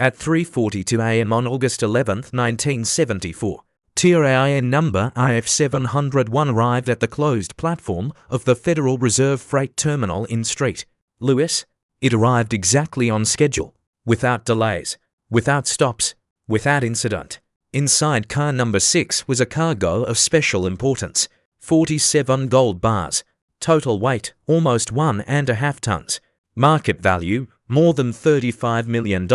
At 3:42 a.m. on August 11, 1974, TRAIN number IF701 arrived at the closed platform of the Federal Reserve Freight Terminal in St. Louis. It arrived exactly on schedule, without delays, without stops, without incident. Inside car number 6 was a cargo of special importance, 47 gold bars, total weight almost 1.5 tons, market value more than $35 million.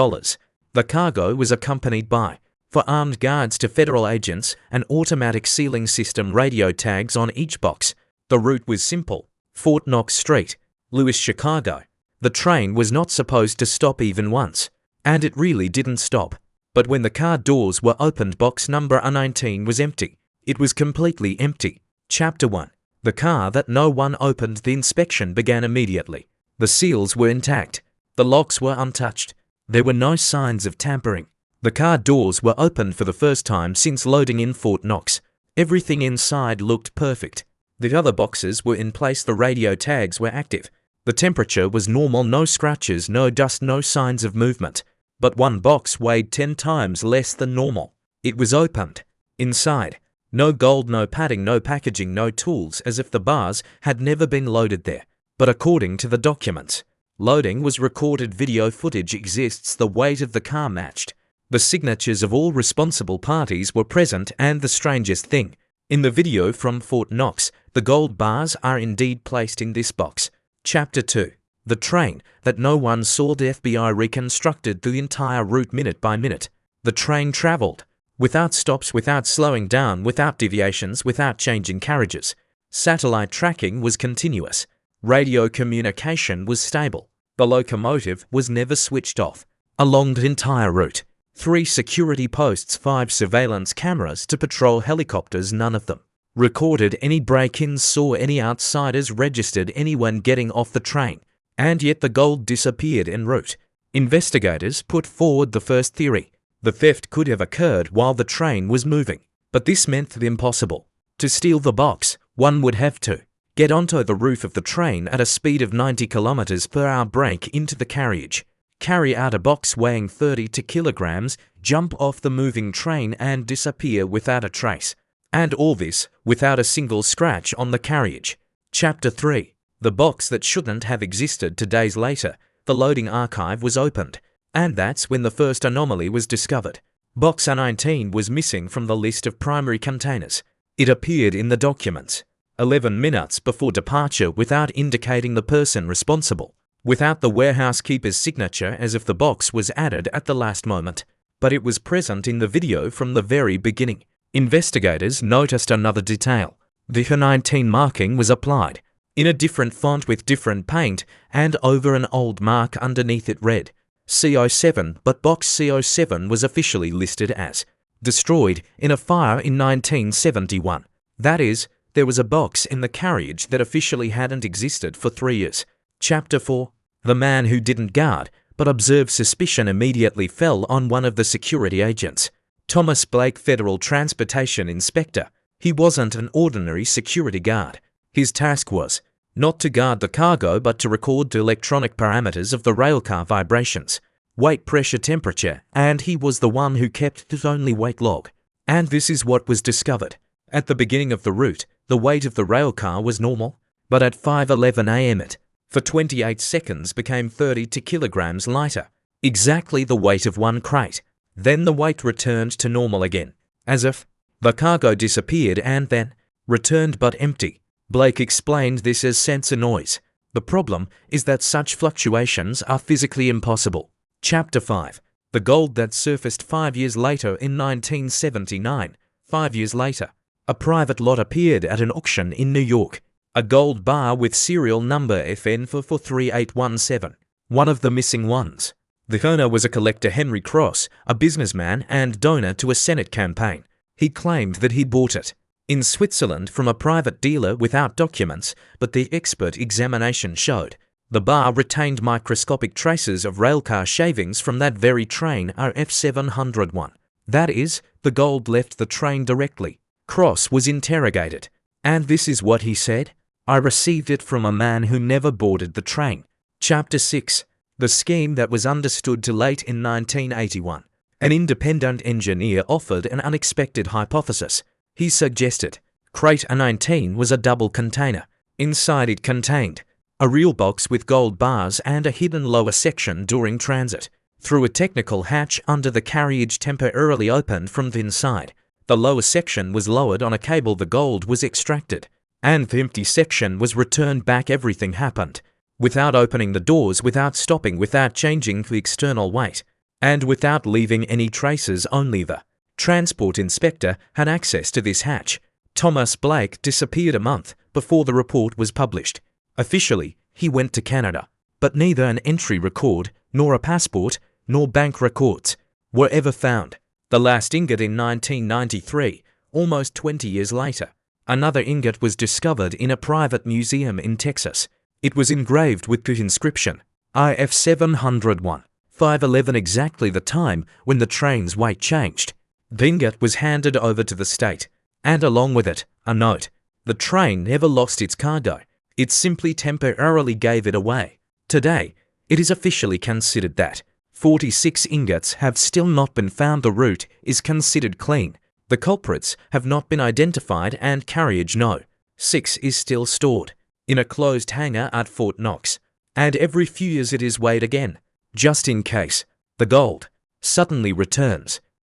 The cargo was accompanied by, for armed guards to federal agents, an automatic sealing system radio tags on each box. The route was simple, Fort Knox Street, Louis, Chicago. The train was not supposed to stop even once, and it really didn't stop. But when the car doors were opened, box number 19 was empty. It was completely empty. Chapter 1. The car that no one opened. The inspection began immediately. The seals were intact. The locks were untouched. There were no signs of tampering. The car doors were opened for the first time since loading in Fort Knox. Everything inside looked perfect. The other boxes were in place. The radio tags were active. The temperature was normal. No scratches, no dust, no signs of movement. But one box weighed 10 times less than normal. It was opened. Inside, no gold, no padding, no packaging, no tools, as if the bars had never been loaded there. But according to the documents, loading was recorded. Video footage exists. The weight of the car matched. The signatures of all responsible parties were present, and the strangest thing, in the video from Fort Knox, the gold bars are indeed placed in this box. Chapter 2. The train that no one saw. The FBI reconstructed the entire route minute by minute. The train traveled without stops, without slowing down, without deviations, without changing carriages. Satellite tracking was continuous. Radio communication was stable. The locomotive was never switched off. Along the entire route, 3 security posts, 5 surveillance cameras to patrol helicopters. None of them recorded any break-ins, saw any outsiders, registered anyone getting off the train. And yet the gold disappeared en route. Investigators put forward the first theory. The theft could have occurred while the train was moving. But this meant the impossible. To steal the box, one would have to get onto the roof of the train at a speed of 90 kilometers per hour, break into the carriage, carry out a box weighing 32 kilograms, jump off the moving train and disappear without a trace. And all this without a single scratch on the carriage. Chapter 3. The box that shouldn't have existed. 2 days later, the loading archive was opened, and that's when the first anomaly was discovered. Box 19 was missing from the list of primary containers. It appeared in the documents 11 minutes before departure without indicating the person responsible, without the warehouse keeper's signature, as if the box was added at the last moment. But it was present in the video from the very beginning. Investigators noticed another detail. The 19 marking was applied in a different font with different paint, and over an old mark underneath it read CO7, but box CO7 was officially listed as destroyed in a fire in 1971. That is, there was a box in the carriage that officially hadn't existed for 3 years. Chapter 4. The man who didn't guard but observed suspicion immediately fell on one of the security agents. Thomas Blake, Federal Transportation Inspector. He wasn't an ordinary security guard. His task was not to guard the cargo but to record the electronic parameters of the railcar: vibrations, weight, pressure, temperature, and he was the one who kept his only weight log. And this is what was discovered. At the beginning of the route, the weight of the railcar was normal, but at 5:11 a.m. it, for 28 seconds, became 32 kilograms lighter, exactly the weight of one crate. Then the weight returned to normal again, as if the cargo disappeared and then returned but empty. Blake explained this as sensor noise. The problem is that such fluctuations are physically impossible. Chapter 5. The gold that surfaced 5 years later in 1979. 5 years later, a private lot appeared at an auction in New York. A gold bar with serial number FN43817. One of the missing ones. The owner was a collector, Henry Cross, a businessman and donor to a Senate campaign. He claimed that he bought it in Switzerland from a private dealer without documents, but the expert examination showed the bar retained microscopic traces of railcar shavings from that very train, RF701. That is, the gold left the train directly. Cross was interrogated, and this is what he said: "I received it from a man who never boarded the train." Chapter 6. The scheme that was understood too late in 1981. An independent engineer offered an unexpected hypothesis. He suggested Crate A19 was a double container. Inside it contained a real box with gold bars and a hidden lower section during transit. Through a technical hatch under the carriage temporarily opened from the inside, the lower section was lowered on a cable, the gold was extracted, and the empty section was returned back. Everything happened without opening the doors, without stopping, without changing the external weight, and without leaving any traces. Only the transport inspector had access to this hatch. Thomas Blake disappeared a month before the report was published. Officially, he went to Canada, but neither an entry record, nor a passport, nor bank records were ever found. The last ingot in 1993, almost 20 years later. Another ingot was discovered in a private museum in Texas. It was engraved with the inscription IF 701, 511, exactly the time when the train's weight changed. The ingot was handed over to the state, and along with it, a note. The train never lost its cargo. It simply temporarily gave it away. Today, it is officially considered that 46 ingots have still not been found. The route is considered clean. The culprits have not been identified, and carriage No. 6 is still stored in a closed hangar at Fort Knox. And every few years it is weighed again, just in case the gold suddenly returns.